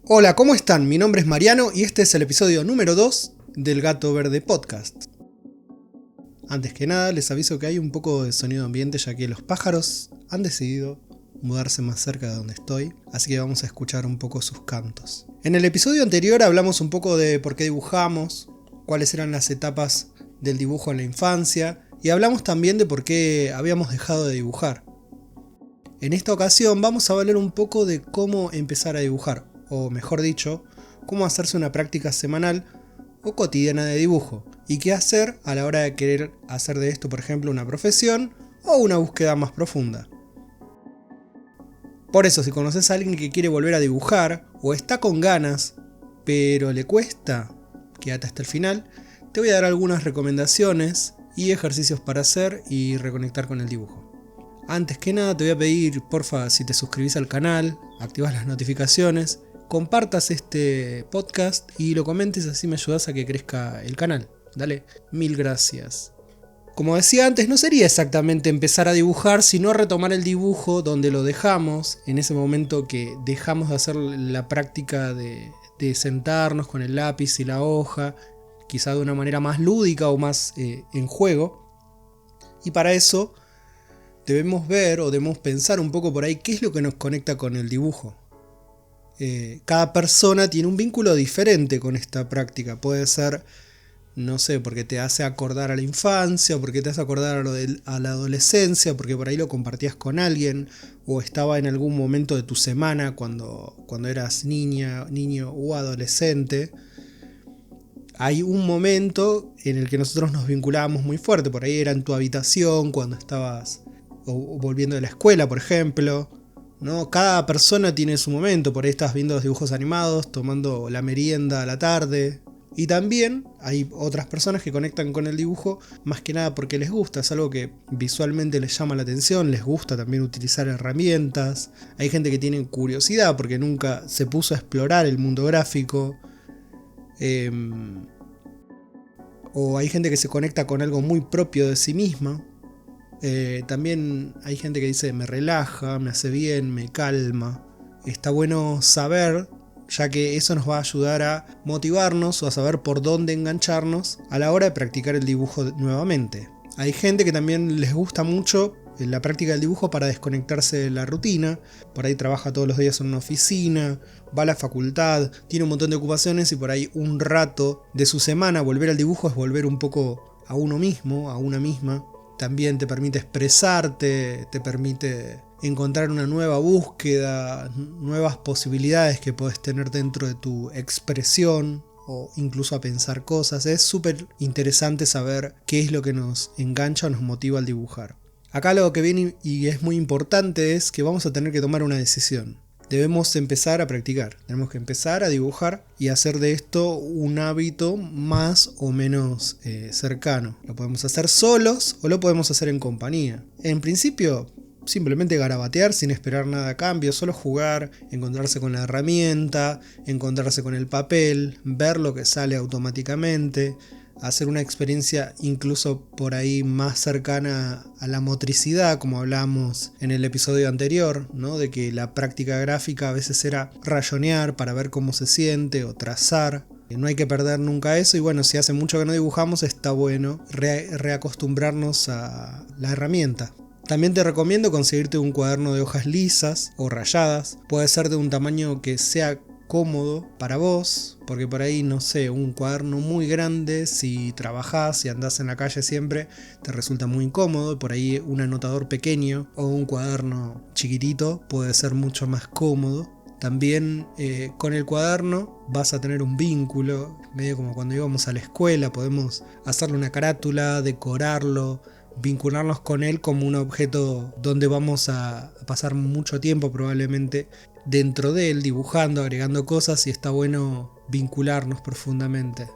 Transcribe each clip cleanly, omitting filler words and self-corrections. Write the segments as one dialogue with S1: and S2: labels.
S1: Hola, ¿cómo están? Mi nombre es Mariano y este es el episodio número 2 del Gato Verde Podcast. Antes que nada, les aviso que hay un poco de sonido ambiente ya que los pájaros han decidido mudarse más cerca de donde estoy, así que vamos a escuchar un poco sus cantos. En el episodio anterior hablamos un poco de por qué dibujamos, cuáles eran las etapas del dibujo en la infancia y hablamos también de por qué habíamos dejado de dibujar. En esta ocasión vamos a hablar un poco de cómo empezar a dibujar, o mejor dicho, cómo hacerse una práctica semanal o cotidiana de dibujo, y qué hacer a la hora de querer hacer de esto, por ejemplo, una profesión o una búsqueda más profunda. Por eso, si conoces a alguien que quiere volver a dibujar, o está con ganas, pero le cuesta, quédate hasta el final, te voy a dar algunas recomendaciones y ejercicios para hacer y reconectar con el dibujo. Antes que nada te voy a pedir, porfa, si te suscribís al canal, activas las notificaciones, compartas este podcast y lo comentes, así me ayudas a que crezca el canal. Dale, mil gracias. Como decía antes, no sería exactamente empezar a dibujar, sino retomar el dibujo donde lo dejamos, en ese momento que dejamos de hacer la práctica de sentarnos con el lápiz y la hoja, quizá de una manera más lúdica o más en juego. Y para eso debemos ver o debemos pensar un poco por ahí qué es lo que nos conecta con el dibujo. Cada persona tiene un vínculo diferente con esta práctica. Puede ser, no sé, porque te hace acordar a la infancia, porque te hace acordar a la adolescencia, porque por ahí lo compartías con alguien, o estaba en algún momento de tu semana cuando eras niño o adolescente. Hay un momento en el que nosotros nos vinculábamos muy fuerte. Por ahí era en tu habitación, cuando estabas o volviendo de la escuela, por ejemplo, ¿no? Cada persona tiene su momento. Por ahí estás viendo los dibujos animados, tomando la merienda a la tarde. Y también hay otras personas que conectan con el dibujo más que nada porque les gusta. Es algo que visualmente les llama la atención, les gusta también utilizar herramientas. Hay gente que tiene curiosidad porque nunca se puso a explorar el mundo gráfico. O hay gente que se conecta con algo muy propio de sí misma. También hay gente que dice me relaja, me hace bien, me calma. Está bueno saber, ya que eso nos va a ayudar a motivarnos o a saber por dónde engancharnos a la hora de practicar el dibujo nuevamente. Hay gente que también les gusta mucho la práctica del dibujo para desconectarse de la rutina. Por ahí trabaja todos los días en una oficina, va a la facultad, tiene un montón de ocupaciones y por ahí un rato de su semana volver al dibujo es volver un poco a uno mismo, a una misma. También te permite expresarte, te permite encontrar una nueva búsqueda, nuevas posibilidades que podés tener dentro de tu expresión o incluso a pensar cosas. Es súper interesante saber qué es lo que nos engancha o nos motiva al dibujar. Acá lo que viene y es muy importante es que vamos a tener que tomar una decisión. Debemos empezar a practicar, tenemos que empezar a dibujar y hacer de esto un hábito más o menos cercano. Lo podemos hacer solos o lo podemos hacer en compañía. En principio, simplemente garabatear sin esperar nada a cambio, solo jugar, encontrarse con la herramienta, encontrarse con el papel, ver lo que sale automáticamente. Hacer una experiencia incluso por ahí más cercana a la motricidad, como hablamos en el episodio anterior, ¿no? De que la práctica gráfica a veces era rayonear para ver cómo se siente o trazar. No hay que perder nunca eso y bueno, si hace mucho que no dibujamos está bueno reacostumbrarnos a la herramienta. También te recomiendo conseguirte un cuaderno de hojas lisas o rayadas. Puede ser de un tamaño que sea cómodo para vos, porque por ahí, no sé, un cuaderno muy grande, si trabajás y andás en la calle siempre, te resulta muy incómodo. Por ahí un anotador pequeño o un cuaderno chiquitito puede ser mucho más cómodo. También con el cuaderno vas a tener un vínculo, medio como cuando íbamos a la escuela, podemos hacerle una carátula, decorarlo, vincularnos con él como un objeto donde vamos a pasar mucho tiempo probablemente dentro de él, dibujando, agregando cosas y está bueno vincularnos profundamente.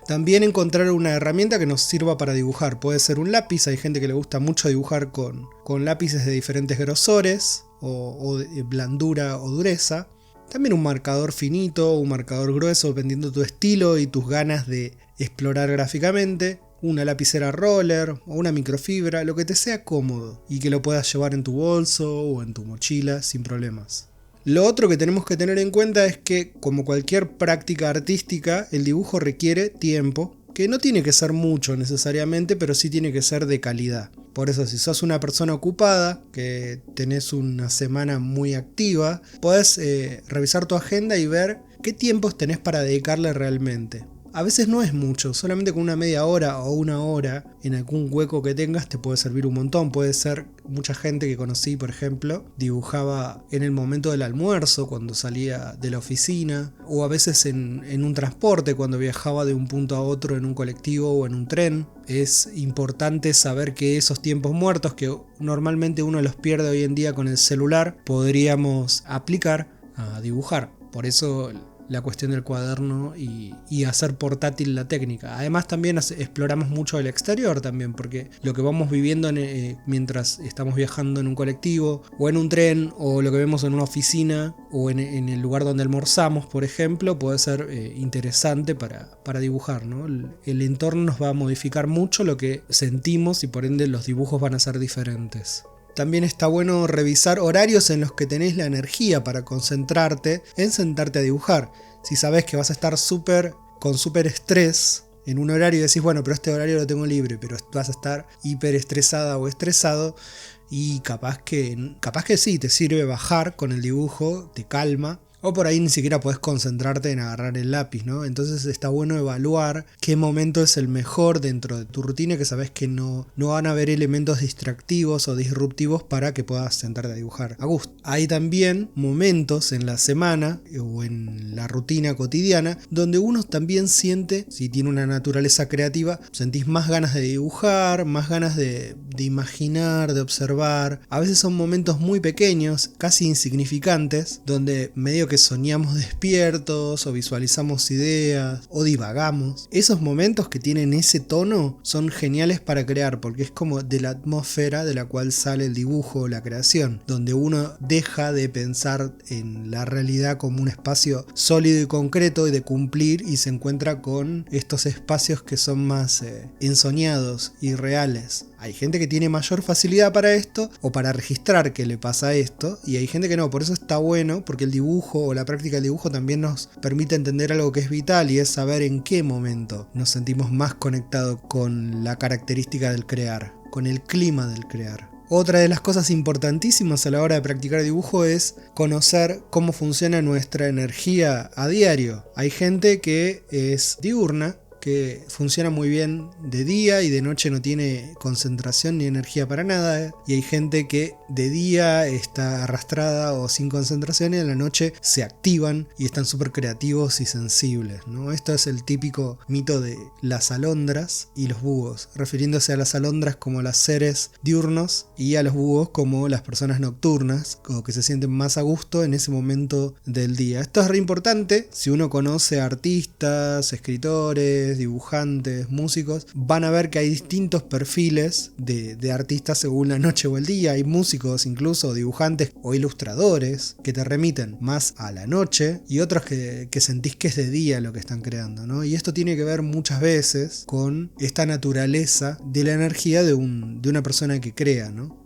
S1: También encontrar una herramienta que nos sirva para dibujar. Puede ser un lápiz, hay gente que le gusta mucho dibujar con lápices de diferentes grosores o de blandura o dureza. También un marcador finito o un marcador grueso, dependiendo de tu estilo y tus ganas de explorar gráficamente. Una lapicera roller o una microfibra, lo que te sea cómodo y que lo puedas llevar en tu bolso o en tu mochila sin problemas. Lo otro que tenemos que tener en cuenta es que, como cualquier práctica artística, el dibujo requiere tiempo, que no tiene que ser mucho necesariamente, pero sí tiene que ser de calidad. Por eso, si sos una persona ocupada, que tenés una semana muy activa, podés revisar tu agenda y ver qué tiempos tenés para dedicarle realmente. A veces no es mucho, solamente con una media hora o una hora en algún hueco que tengas te puede servir un montón. Puede ser, mucha gente que conocí, por ejemplo, dibujaba en el momento del almuerzo, cuando salía de la oficina, o a veces en un transporte, cuando viajaba de un punto a otro en un colectivo o en un tren. Es importante saber que esos tiempos muertos, que normalmente uno los pierde hoy en día con el celular, podríamos aplicar a dibujar. Por eso la cuestión del cuaderno y hacer portátil la técnica. Además también exploramos mucho el exterior también, porque lo que vamos viviendo mientras estamos viajando en un colectivo o en un tren, o lo que vemos en una oficina o en el lugar donde almorzamos, por ejemplo, puede ser interesante para dibujar, ¿no? El entorno nos va a modificar mucho lo que sentimos y por ende los dibujos van a ser diferentes. También está bueno revisar horarios en los que tenés la energía para concentrarte en sentarte a dibujar. Si sabés que vas a estar con súper estrés en un horario y decís, bueno, pero este horario lo tengo libre, pero vas a estar hiper estresada o estresado, y capaz que sí, te sirve bajar con el dibujo, te calma. O por ahí ni siquiera podés concentrarte en agarrar el lápiz, ¿no? Entonces está bueno evaluar qué momento es el mejor dentro de tu rutina, que sabes que no van a haber elementos distractivos o disruptivos para que puedas sentarte a dibujar a gusto. Hay también momentos en la semana o en la rutina cotidiana donde uno también siente, si tiene una naturaleza creativa, sentís más ganas de dibujar, más ganas de imaginar, de observar. A veces son momentos muy pequeños, casi insignificantes, donde medio que soñamos despiertos o visualizamos ideas o divagamos. Esos momentos que tienen ese tono son geniales para crear, porque es como de la atmósfera de la cual sale el dibujo o la creación, donde uno deja de pensar en la realidad como un espacio sólido y concreto y de cumplir, y se encuentra con estos espacios que son más ensoñados y reales. Hay gente que tiene mayor facilidad para esto o para registrar que le pasa esto, y hay gente que no. Por eso está bueno, porque el dibujo o la práctica del dibujo también nos permite entender algo que es vital, y es saber en qué momento nos sentimos más conectados con la característica del crear, con el clima del crear. Otra de las cosas importantísimas a la hora de practicar dibujo es conocer cómo funciona nuestra energía a diario. Hay gente que es diurna, que funciona muy bien de día y de noche no tiene concentración ni energía para nada, y hay gente que de día está arrastrada o sin concentración y en la noche se activan y están súper creativos y sensibles, ¿no? Esto es el típico mito de las alondras y los búhos, refiriéndose a las alondras como los seres diurnos y a los búhos como las personas nocturnas, o que se sienten más a gusto en ese momento del día. Esto es re importante. Si uno conoce a artistas, escritores, dibujantes, músicos, van a ver que hay distintos perfiles de artistas según la noche o el día. Hay músicos, incluso dibujantes o ilustradores, que te remiten más a la noche, y otros que sentís que es de día lo que están creando, ¿no? Y esto tiene que ver muchas veces con esta naturaleza de la energía de una persona que crea, ¿no?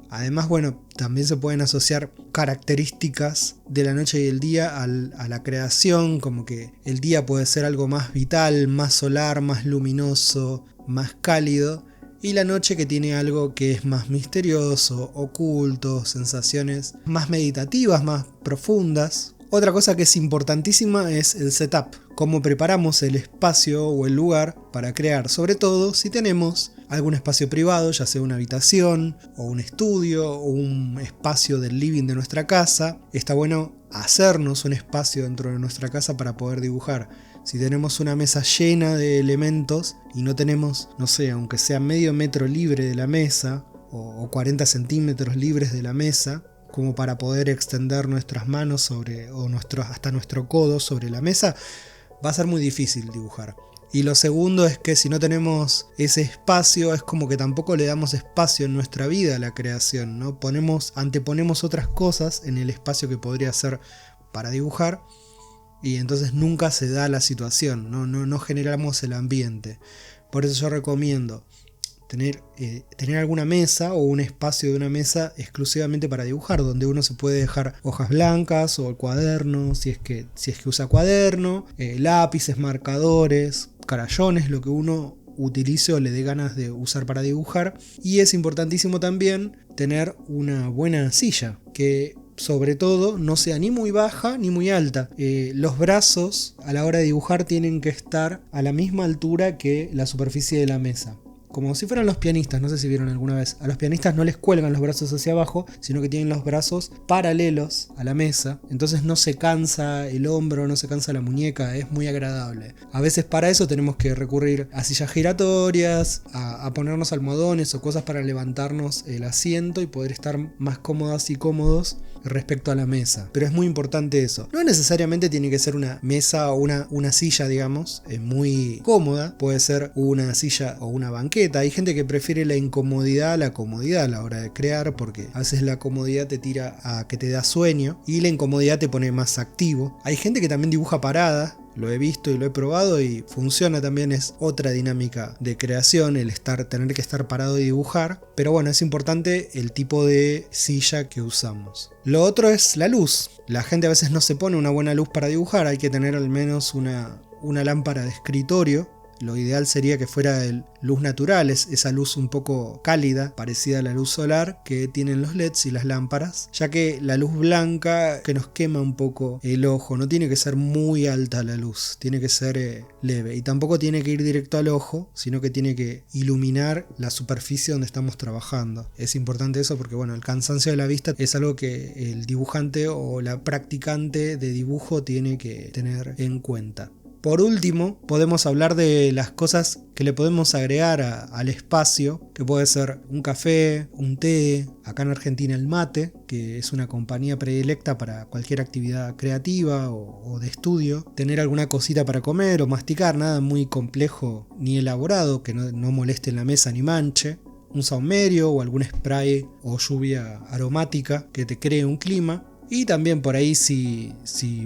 S1: Además, bueno, también se pueden asociar características de la noche y el día a la creación, como que el día puede ser algo más vital, más solar, más luminoso, más cálido, y la noche que tiene algo que es más misterioso, oculto, sensaciones más meditativas, más profundas. Otra cosa que es importantísima es el setup, cómo preparamos el espacio o el lugar para crear, sobre todo si tenemos algún espacio privado, ya sea una habitación o un estudio o un espacio del living de nuestra casa. Está bueno hacernos un espacio dentro de nuestra casa para poder dibujar. Si tenemos una mesa llena de elementos y no tenemos, no sé, aunque sea medio metro libre de la mesa o 40 centímetros libres de la mesa, como para poder extender nuestras manos hasta nuestro codo sobre la mesa, va a ser muy difícil dibujar. Y lo segundo es que si no tenemos ese espacio, es como que tampoco le damos espacio en nuestra vida a la creación, ¿no? Anteponemos otras cosas en el espacio que podría ser para dibujar, y entonces nunca se da la situación, no generamos el ambiente. Por eso yo recomiendo tener alguna mesa o un espacio de una mesa exclusivamente para dibujar, donde uno se puede dejar hojas blancas o el cuaderno, si es que usa cuaderno, lápices, marcadores, crayones, lo que uno utilice o le dé ganas de usar para dibujar. Y es importantísimo también tener una buena silla, que sobre todo no sea ni muy baja ni muy alta. Los brazos a la hora de dibujar tienen que estar a la misma altura que la superficie de la mesa. Como si fueran los pianistas, no sé si vieron alguna vez. A los pianistas no les cuelgan los brazos hacia abajo, sino que tienen los brazos paralelos a la mesa. Entonces no se cansa el hombro, no se cansa la muñeca, es muy agradable. A veces para eso tenemos que recurrir a sillas giratorias, a ponernos almohadones o cosas para levantarnos el asiento y poder estar más cómodas y cómodos respecto a la mesa. Pero es muy importante eso. No necesariamente tiene que ser una mesa o una silla, digamos, muy cómoda. Puede ser una silla o una banqueta. Hay gente que prefiere la incomodidad a la comodidad a la hora de crear, porque a veces la comodidad te tira a que te da sueño y la incomodidad te pone más activo. Hay gente que también dibuja parada. Lo he visto y lo he probado y funciona también, es otra dinámica de creación el tener que estar parado y dibujar. Pero bueno, es importante el tipo de silla que usamos. Lo otro es la luz. La gente a veces no se pone una buena luz para dibujar, hay que tener al menos una lámpara de escritorio. Lo ideal sería que fuera luz natural, esa luz un poco cálida, parecida a la luz solar que tienen los LEDs y las lámparas, ya que la luz blanca que nos quema un poco el ojo, no tiene que ser muy alta la luz, tiene que ser leve y tampoco tiene que ir directo al ojo, sino que tiene que iluminar la superficie donde estamos trabajando. Es importante eso porque bueno, el cansancio de la vista es algo que el dibujante o la practicante de dibujo tiene que tener en cuenta. Por último, podemos hablar de las cosas que le podemos agregar al espacio, que puede ser un café, un té, acá en Argentina el mate, que es una compañía predilecta para cualquier actividad creativa o de estudio, tener alguna cosita para comer o masticar, nada muy complejo ni elaborado, que no moleste en la mesa ni manche, un saumerio o algún spray o lluvia aromática que te cree un clima. Y también por ahí si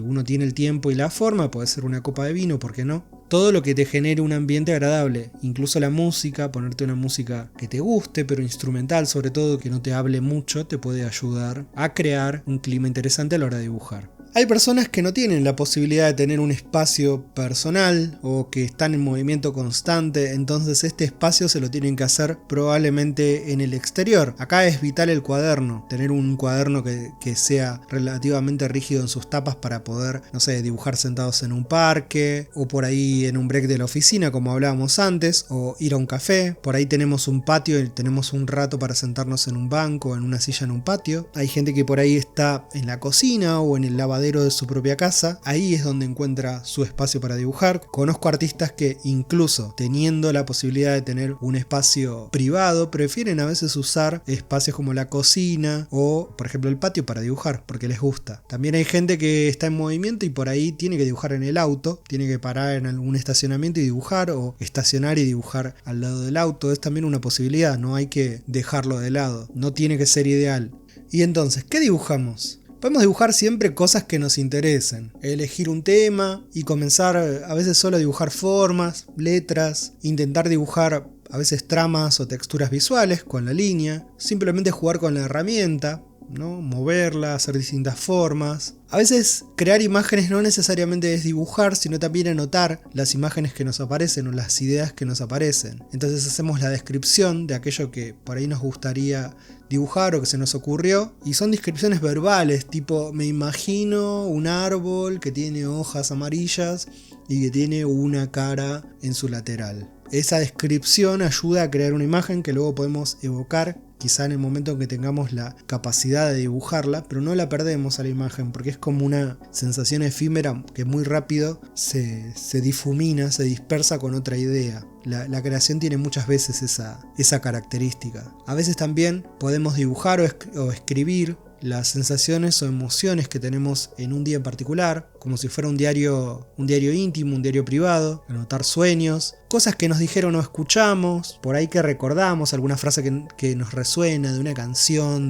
S1: uno tiene el tiempo y la forma, puede ser una copa de vino, ¿por qué no? Todo lo que te genere un ambiente agradable, incluso la música, ponerte una música que te guste, pero instrumental sobre todo, que no te hable mucho, te puede ayudar a crear un clima interesante a la hora de dibujar. Hay personas que no tienen la posibilidad de tener un espacio personal o que están en movimiento constante, entonces este espacio se lo tienen que hacer probablemente en el exterior. Acá es vital el cuaderno, tener un cuaderno que sea relativamente rígido en sus tapas para poder, no sé, dibujar sentados en un parque o por ahí en un break de la oficina como hablábamos antes, o ir a un café. Por ahí tenemos un patio y tenemos un rato para sentarnos en un banco o en una silla en un patio. Hay gente que por ahí está en la cocina o en el lavadero de su propia casa, ahí es donde encuentra su espacio para dibujar. Conozco artistas que incluso teniendo la posibilidad de tener un espacio privado, prefieren a veces usar espacios como la cocina o por ejemplo el patio para dibujar, porque les gusta. También hay gente que está en movimiento y por ahí tiene que dibujar en el auto, tiene que parar en algún estacionamiento y dibujar, o estacionar y dibujar al lado del auto. Es también una posibilidad, no hay que dejarlo de lado, no tiene que ser ideal. Y entonces, ¿qué dibujamos? Podemos dibujar siempre cosas que nos interesen, elegir un tema y comenzar a veces solo a dibujar formas, letras, intentar dibujar a veces tramas o texturas visuales con la línea, simplemente jugar con la herramienta, ¿no? Moverla, hacer distintas formas. A veces crear imágenes no necesariamente es dibujar, sino también anotar las imágenes que nos aparecen o las ideas que nos aparecen. Entonces hacemos la descripción de aquello que por ahí nos gustaría dibujar o que se nos ocurrió, y son descripciones verbales, tipo me imagino un árbol que tiene hojas amarillas y que tiene una cara en su lateral. Esa descripción ayuda a crear una imagen que luego podemos evocar quizá en el momento en que tengamos la capacidad de dibujarla, pero no la perdemos a la imagen porque es como una sensación efímera que muy rápido se difumina, se dispersa con otra idea. La creación tiene muchas veces esa característica. A veces también podemos dibujar o escribir las sensaciones o emociones que tenemos en un día en particular, como si fuera un diario íntimo, un diario privado, anotar sueños, cosas que nos dijeron o escuchamos, por ahí que recordamos, alguna frase que nos resuena de una canción,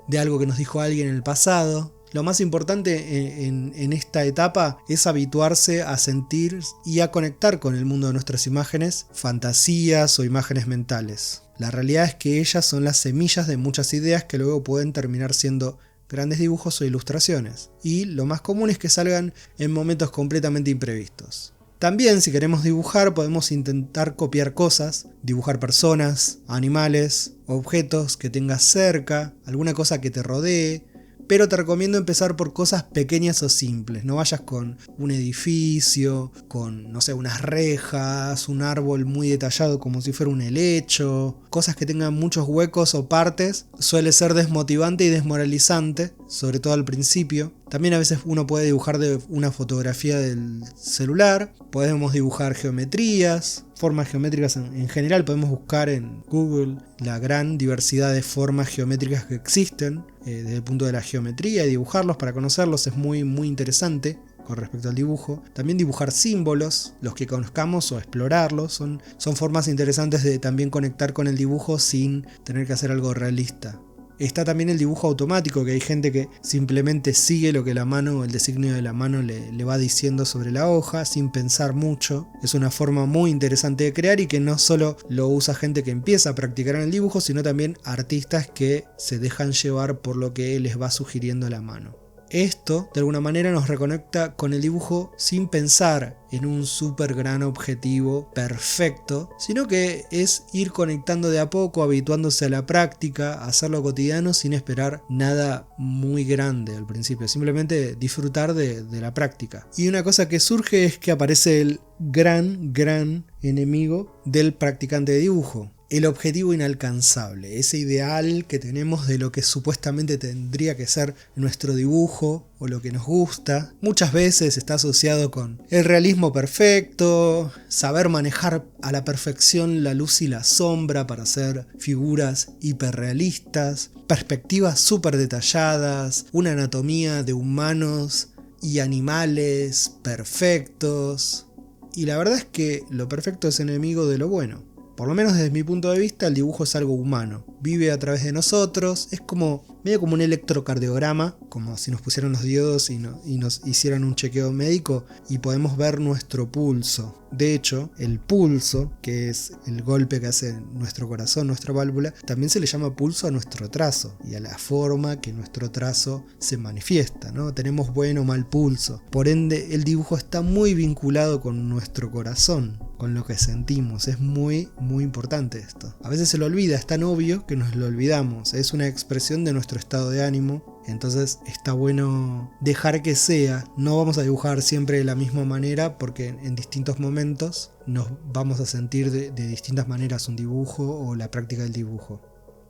S1: de algo que nos dijo alguien en el pasado. Lo más importante en esta etapa es habituarse a sentir y a conectar con el mundo de nuestras imágenes, fantasías o imágenes mentales. La realidad es que ellas son las semillas de muchas ideas que luego pueden terminar siendo grandes dibujos o ilustraciones. Y lo más común es que salgan en momentos completamente imprevistos. También, si queremos dibujar, podemos intentar copiar cosas, dibujar personas, animales, objetos que tengas cerca, alguna cosa que te rodee, pero te recomiendo empezar por cosas pequeñas o simples. No vayas con un edificio, con, no sé, unas rejas, un árbol muy detallado como si fuera un helecho. Cosas que tengan muchos huecos o partes suele ser desmotivante y desmoralizante, sobre todo al principio. También a veces uno puede dibujar de una fotografía del celular. Podemos dibujar geometrías, formas geométricas en general. Podemos buscar en Google la gran diversidad de formas geométricas que existen desde el punto de la geometría, y dibujarlos para conocerlos es muy interesante con respecto al dibujo. También dibujar símbolos, los que conozcamos, o explorarlos, son formas interesantes de también conectar con el dibujo sin tener que hacer algo realista. Está también el dibujo automático, que hay gente que simplemente sigue lo que la mano, el designio de la mano le va diciendo sobre la hoja sin pensar mucho. Es una forma muy interesante de crear y que no solo lo usa gente que empieza a practicar en el dibujo, sino también artistas que se dejan llevar por lo que les va sugiriendo la mano. Esto, de alguna manera, nos reconecta con el dibujo sin pensar en un súper gran objetivo perfecto, sino que es ir conectando de a poco, habituándose a la práctica, a hacerlo cotidiano sin esperar nada muy grande al principio, simplemente disfrutar de la práctica. Y una cosa que surge es que aparece el gran enemigo del practicante de dibujo. El objetivo inalcanzable, ese ideal que tenemos de lo que supuestamente tendría que ser nuestro dibujo o lo que nos gusta. Muchas veces está asociado con el realismo perfecto, saber manejar a la perfección la luz y la sombra para hacer figuras hiperrealistas, perspectivas súper detalladas, una anatomía de humanos y animales perfectos. Y la verdad es que lo perfecto es enemigo de lo bueno. Por lo menos desde mi punto de vista, el dibujo es algo humano. Vive a través de nosotros, es medio como un electrocardiograma, como si nos pusieran los diodos y nos hicieran un chequeo médico y podemos ver nuestro pulso. De hecho, el pulso, que es el golpe que hace nuestro corazón, nuestra válvula, también se le llama pulso a nuestro trazo y a la forma que nuestro trazo se manifiesta, ¿no? Tenemos buen o mal pulso. Por ende, el dibujo está muy vinculado con nuestro corazón, con lo que sentimos. Es muy importante esto. A veces se lo olvida, es tan obvio que nos lo olvidamos. Es una expresión de nuestro estado de ánimo. Entonces está bueno dejar que sea. No vamos a dibujar siempre de la misma manera porque en distintos momentos nos vamos a sentir de distintas maneras un dibujo o la práctica del dibujo.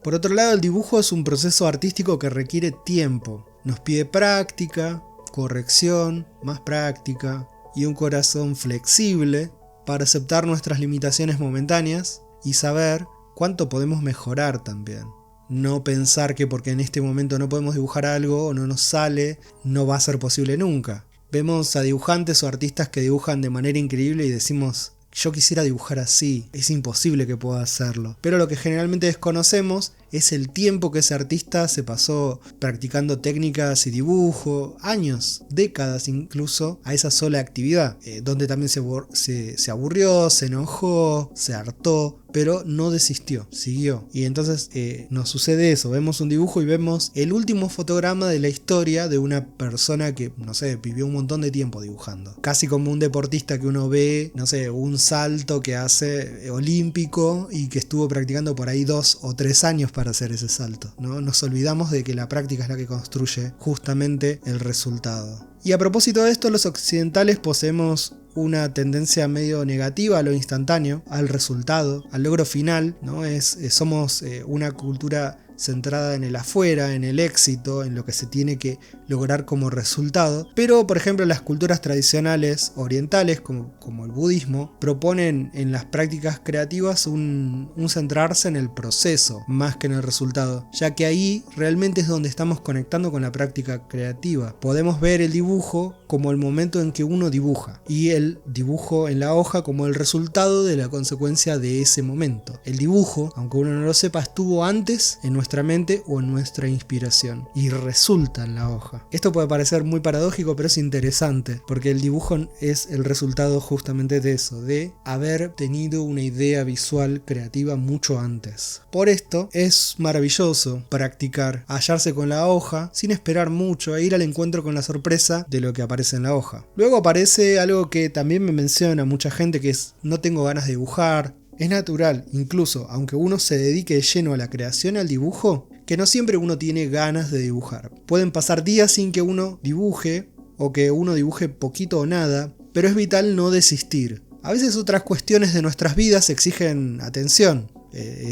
S1: Por otro lado, el dibujo es un proceso artístico que requiere tiempo. Nos pide práctica, corrección, más práctica y un corazón flexible para aceptar nuestras limitaciones momentáneas y saber cuánto podemos mejorar también. No pensar que porque en este momento no podemos dibujar algo o no nos sale, no va a ser posible nunca. Vemos a dibujantes o artistas que dibujan de manera increíble y decimos, yo quisiera dibujar así, es imposible que pueda hacerlo. Pero lo que generalmente desconocemos es el tiempo que ese artista se pasó practicando técnicas y dibujo, años, décadas incluso, a esa sola actividad, donde también se aburrió, se enojó, se hartó, pero no desistió, siguió. Y entonces nos sucede eso, vemos un dibujo y vemos el último fotograma de la historia de una persona que, no sé, vivió un montón de tiempo dibujando. Casi como un deportista que uno ve, no sé, un salto que hace olímpico y que estuvo practicando por ahí 2 o 3 años para hacer ese salto, ¿no? Nos olvidamos de que la práctica es la que construye justamente el resultado. Y a propósito de esto, los occidentales poseemos una tendencia medio negativa a lo instantáneo, al resultado, al logro final, ¿no? Somos una cultura centrada en el afuera, en el éxito, en lo que se tiene que lograr como resultado. Pero, por ejemplo, las culturas tradicionales orientales, como el budismo, proponen en las prácticas creativas un centrarse en el proceso más que en el resultado, ya que ahí realmente es donde estamos conectando con la práctica creativa. Podemos ver el dibujo como el momento en que uno dibuja y el dibujo en la hoja como el resultado de la consecuencia de ese momento. El dibujo, aunque uno no lo sepa, estuvo antes en nuestra nuestra mente o en nuestra inspiración y resulta en la hoja. Esto puede parecer muy paradójico, pero es interesante porque el dibujo es el resultado justamente de eso, de haber tenido una idea visual creativa mucho antes. Por esto es maravilloso practicar, hallarse con la hoja sin esperar mucho e ir al encuentro con la sorpresa de lo que aparece en la hoja. Luego aparece algo que también me menciona mucha gente, que es: no tengo ganas de dibujar. Es natural, incluso aunque uno se dedique de lleno a la creación y al dibujo, que no siempre uno tiene ganas de dibujar. Pueden pasar días sin que uno dibuje, o que uno dibuje poquito o nada, pero es vital no desistir. A veces otras cuestiones de nuestras vidas exigen atención.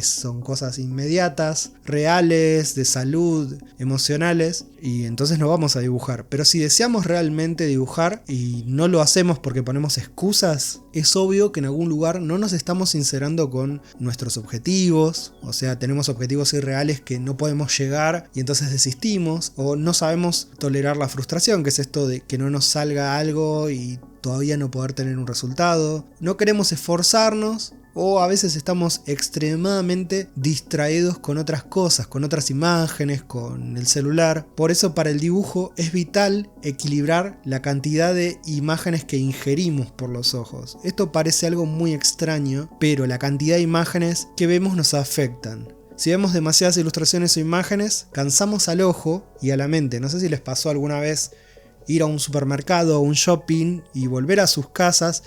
S1: Son cosas inmediatas, reales, de salud, emocionales, y entonces no vamos a dibujar. Pero si deseamos realmente dibujar y no lo hacemos porque ponemos excusas, es obvio que en algún lugar no nos estamos sincerando con nuestros objetivos. O sea, tenemos objetivos irreales que no podemos llegar y entonces desistimos, o no sabemos tolerar la frustración, que es esto de que no nos salga algo y todavía no poder tener un resultado. No queremos esforzarnos, o a veces estamos extremadamente distraídos con otras cosas, con otras imágenes, con el celular. Por eso para el dibujo es vital equilibrar la cantidad de imágenes que ingerimos por los ojos. Esto parece algo muy extraño, pero la cantidad de imágenes que vemos nos afectan. Si vemos demasiadas ilustraciones o imágenes, cansamos al ojo y a la mente. No sé si les pasó alguna vez ir a un supermercado o un shopping y volver a sus casas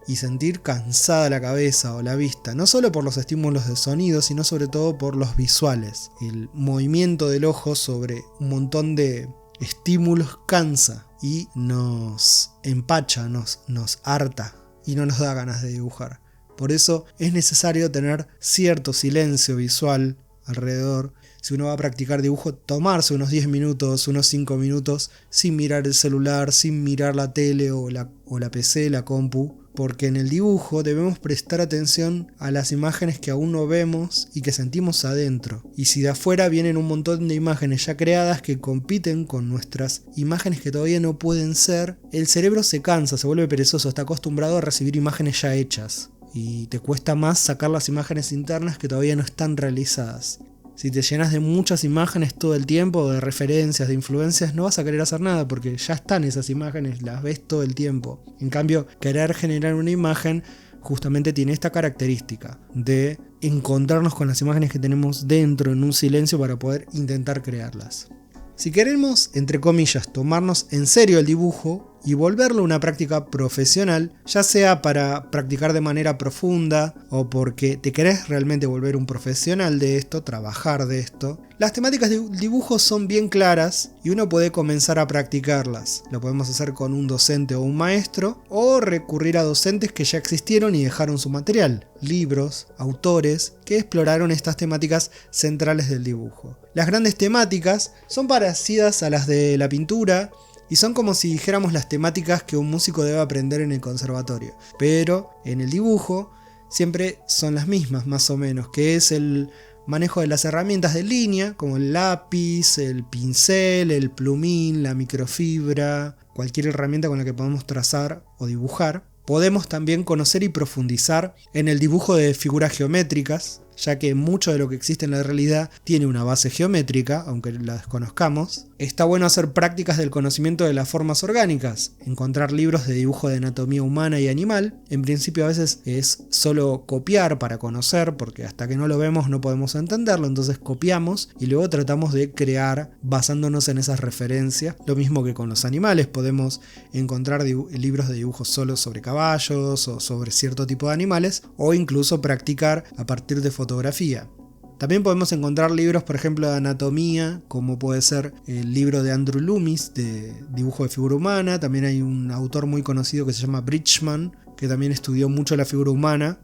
S1: y sentir cansada la cabeza o la vista, no solo por los estímulos de sonido, sino sobre todo por los visuales. El movimiento del ojo sobre un montón de estímulos cansa y nos empacha, nos harta y no nos da ganas de dibujar. Por eso es necesario tener cierto silencio visual alrededor. Si uno va a practicar dibujo, tomarse unos 10 minutos, unos 5 minutos sin mirar el celular, sin mirar la tele o la PC, la compu, porque en el dibujo debemos prestar atención a las imágenes que aún no vemos y que sentimos adentro. Y si de afuera vienen un montón de imágenes ya creadas que compiten con nuestras imágenes que todavía no pueden ser, el cerebro se cansa, se vuelve perezoso, está acostumbrado a recibir imágenes ya hechas. Y te cuesta más sacar las imágenes internas que todavía no están realizadas. Si te llenas de muchas imágenes todo el tiempo, de referencias, de influencias, no vas a querer hacer nada porque ya están esas imágenes, las ves todo el tiempo. En cambio, querer generar una imagen justamente tiene esta característica de encontrarnos con las imágenes que tenemos dentro en un silencio para poder intentar crearlas. Si queremos, entre comillas, tomarnos en serio el dibujo y volverlo una práctica profesional, ya sea para practicar de manera profunda o porque te querés realmente volver un profesional de esto, trabajar de esto, las temáticas de dibujo son bien claras y uno puede comenzar a practicarlas. Lo podemos hacer con un docente o un maestro, o recurrir a docentes que ya existieron y dejaron su material, libros, autores que exploraron estas temáticas centrales del dibujo. Las grandes temáticas son parecidas a las de la pintura, y son como si dijéramos las temáticas que un músico debe aprender en el conservatorio. Pero en el dibujo siempre son las mismas, más o menos, que es el manejo de las herramientas de línea, como el lápiz, el pincel, el plumín, la microfibra, cualquier herramienta con la que podamos trazar o dibujar. Podemos también conocer y profundizar en el dibujo de figuras geométricas, ya que mucho de lo que existe en la realidad tiene una base geométrica, aunque la desconozcamos. Está bueno hacer prácticas del conocimiento de las formas orgánicas, encontrar libros de dibujo de anatomía humana y animal. En principio a veces es solo copiar para conocer, porque hasta que no lo vemos no podemos entenderlo, entonces copiamos y luego tratamos de crear basándonos en esas referencias. Lo mismo que con los animales, podemos encontrar libros de dibujo solo sobre caballos o sobre cierto tipo de animales, o incluso practicar a partir de fotografía. También podemos encontrar libros, por ejemplo, de anatomía, como puede ser el libro de Andrew Loomis de dibujo de figura humana. También hay un autor muy conocido que se llama Bridgman, que también estudió mucho la figura humana.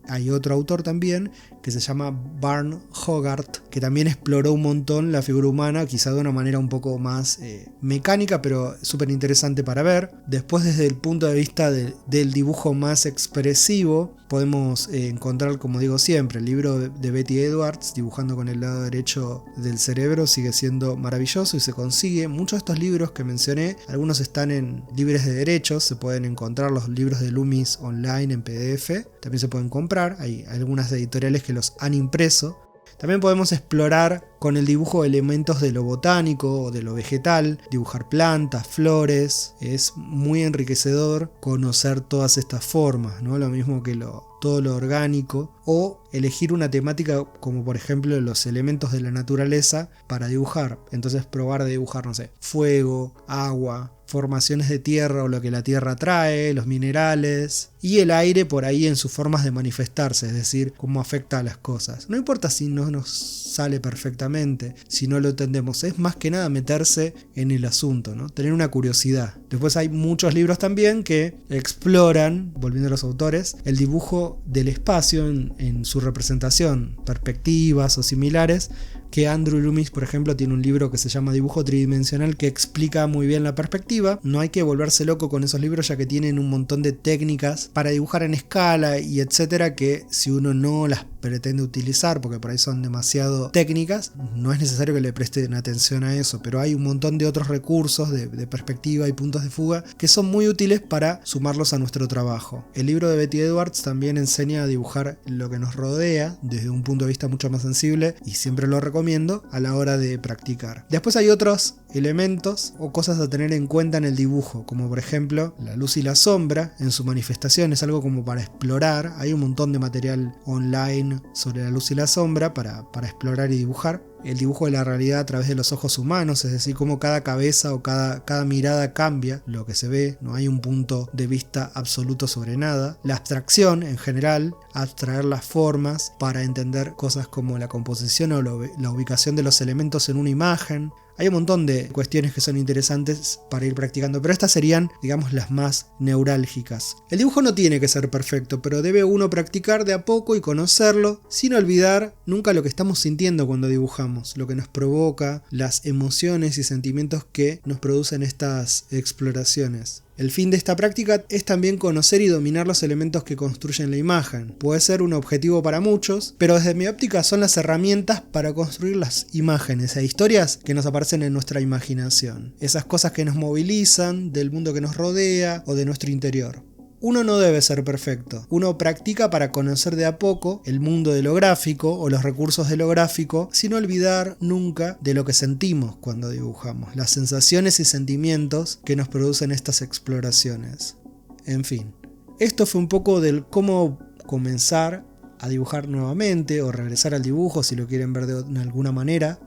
S1: Hay otro autor también que se llama Barn Hogarth, que también exploró un montón la figura humana, quizá de una manera un poco más mecánica, pero súper interesante para ver. Después, desde el punto de vista del dibujo más expresivo, podemos encontrar, como digo siempre, el libro de Betty Edwards, Dibujando con el lado derecho del cerebro, sigue siendo maravilloso y se consigue. Muchos de estos libros que mencioné, algunos están libres de derechos, se pueden encontrar los libros de Loomis online en PDF, también se pueden comprar, hay algunas editoriales que los han impreso. También podemos explorar con el dibujo elementos de lo botánico o de lo vegetal, dibujar plantas, flores. Es muy enriquecedor conocer todas estas formas, ¿no? Lo mismo que todo lo orgánico, o elegir una temática como por ejemplo los elementos de la naturaleza para dibujar. Entonces probar de dibujar, no sé, fuego, agua, formaciones de tierra o lo que la tierra trae, los minerales y el aire por ahí en sus formas de manifestarse, es decir, cómo afecta a las cosas. No importa si no nos sale perfectamente, si no lo entendemos, es más que nada meterse en el asunto, ¿no? Tener una curiosidad. Después hay muchos libros también que exploran, volviendo a los autores, el dibujo del espacio en su representación, perspectivas o similares, que Andrew Loomis, por ejemplo, tiene un libro que se llama Dibujo Tridimensional que explica muy bien la perspectiva. No hay que volverse loco con esos libros, ya que tienen un montón de técnicas para dibujar en escala y etcétera, que si uno no las pretende utilizar porque por ahí son demasiado técnicas, no es necesario que le presten atención a eso, pero hay un montón de otros recursos de perspectiva y puntos de fuga que son muy útiles para sumarlos a nuestro trabajo. El libro de Betty Edwards también enseña a dibujar lo que nos rodea desde un punto de vista mucho más sensible y siempre lo recomiendo a la hora de practicar. Después hay otros elementos o cosas a tener en cuenta en el dibujo, como por ejemplo la luz y la sombra en su manifestación, es algo como para explorar. Hay un montón de material online sobre la luz y la sombra para explorar y dibujar. El dibujo de la realidad a través de los ojos humanos, es decir, cómo cada cabeza o cada mirada cambia lo que se ve, no hay un punto de vista absoluto sobre nada. La abstracción en general, abstraer las formas para entender cosas como la composición o la ubicación de los elementos en una imagen. Hay un montón de cuestiones que son interesantes para ir practicando, pero estas serían, digamos, las más neurálgicas. El dibujo no tiene que ser perfecto, pero debe uno practicar de a poco y conocerlo, sin olvidar nunca lo que estamos sintiendo cuando dibujamos, lo que nos provoca, las emociones y sentimientos que nos producen estas exploraciones. El fin de esta práctica es también conocer y dominar los elementos que construyen la imagen. Puede ser un objetivo para muchos, pero desde mi óptica son las herramientas para construir las imágenes e historias que nos aparecen en nuestra imaginación. Esas cosas que nos movilizan del mundo que nos rodea o de nuestro interior. Uno no debe ser perfecto, uno practica para conocer de a poco el mundo de lo gráfico o los recursos de lo gráfico, sin olvidar nunca de lo que sentimos cuando dibujamos, las sensaciones y sentimientos que nos producen estas exploraciones. En fin, esto fue un poco del cómo comenzar a dibujar nuevamente o regresar al dibujo si lo quieren ver de alguna manera,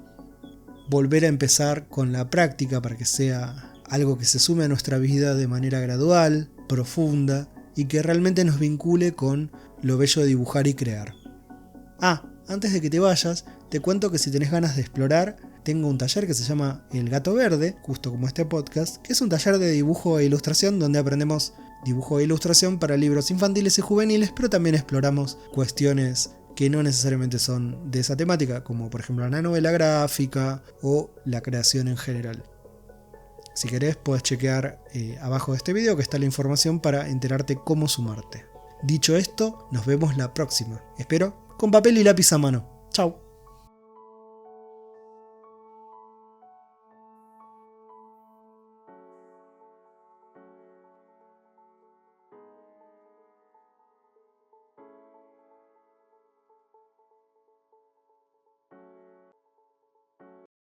S1: volver a empezar con la práctica para que sea algo que se sume a nuestra vida de manera gradual, profunda y que realmente nos vincule con lo bello de dibujar y crear. Antes de que te vayas, te cuento que si tenés ganas de explorar, tengo un taller que se llama El Gato Verde, justo como este podcast, que es un taller de dibujo e ilustración donde aprendemos dibujo e ilustración para libros infantiles y juveniles, pero también exploramos cuestiones que no necesariamente son de esa temática, como por ejemplo la novela gráfica o la creación en general. Si querés, podés chequear abajo de este video que está la información para enterarte cómo sumarte. Dicho esto, nos vemos la próxima. Espero con papel y lápiz a mano. Chau.